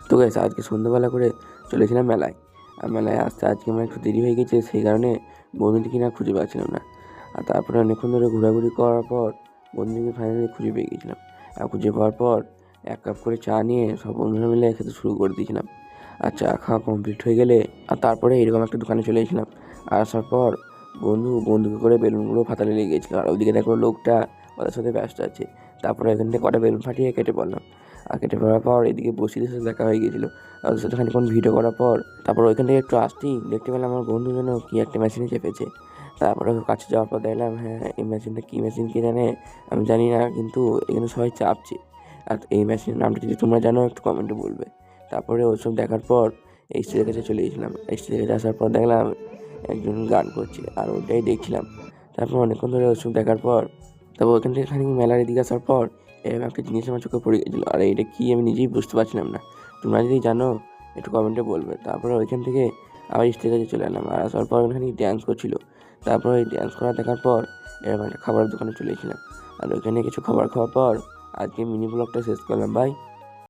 তো গাইস আজকে সন্ধ্যাবেলা করে চলেছিলাম মেলায়। আর মেলায় আসতে আজকে আমার একটু দেরি হয়ে গেছে, সেই কারণে বন্ধুটিকে কিনা খুঁজে পাচ্ছিলাম না। আর তারপরে অনেকক্ষণ ধরে ঘোরাঘুরি করার পর বন্ধুটিকে ফাইনালি খুঁজে পেয়ে গেছিলাম। আর খুঁজে পাওয়ার পর এক কাপ করে চা নিয়ে সব বন্ধুরা মিলে খেতে শুরু করে দিয়েছিলাম। আর চা খাওয়া কমপ্লিট হয়ে গেলে আর তারপরে এরকম একটা দোকানে চলে এসেছিলাম। আর আসার পর বন্ধুকে করে বেলুনগুলো ফাটাতে লেগে গেছিলো, আর ওইদিকে দেখো লোকটা ওদের সাথে ব্যস্ত আছে। তারপরে এখান থেকে কটা বেলুন ফাটিয়ে কেটে পড়লাম। আর কেটে পড়ার পর এদিকে বসিদের সাথে দেখা হয়ে গিয়েছিলো। আর ওদের সাথে খানিকক্ষণ ভিডিও করার পর তারপর ওইখান থেকে একটু আসতেই দেখতে পেলাম আমার বন্ধু যেন কী একটা মেশিনে চেপেছে। তারপরে ওর কাছে যাওয়ার পর দেখলাম, হ্যাঁ, এই মেশিনটা কী মেশিন কে জানে, আমি জানি না, কিন্তু এখানে সবাই চাপছে। আর এই মেশিনের নামটা যদি তোমরা জানো একটু কমেন্টে বলবে। তারপরে ওইসব দেখার পর এই স্টেজের কাছে চলে গেছিলাম। এই স্টেজের কাছে আসার পর দেখলাম একজন গান করছে, আর ওটাই দেখছিলাম। তারপর অনেকক্ষণ ধরে ওইসব দেখার পর তারপর ওইখান থেকে খানিক মেলার এদিকে আসার পর এরকম একটা জিনিস আমার চোখে পড়ে গেছিলো, আর এটা কি আমি নিজেই বুঝতে পারছিলাম না। তোমরা যদি জানো একটু কমেন্টে বলবে। তারপরে ওইখান থেকে আবার স্টেজে কাছে চলে এলাম, আর আসার পর ওখানে ড্যান্স করছিল। তারপর ওই ড্যান্স করা দেখার পর এরকম একটা খাবারের দোকানে চলে এসেছিলাম। আর ওইখানে কিছু খাবার খাওয়ার পর আজকে মিনি ব্লগটা শেষ করলাম। বাই।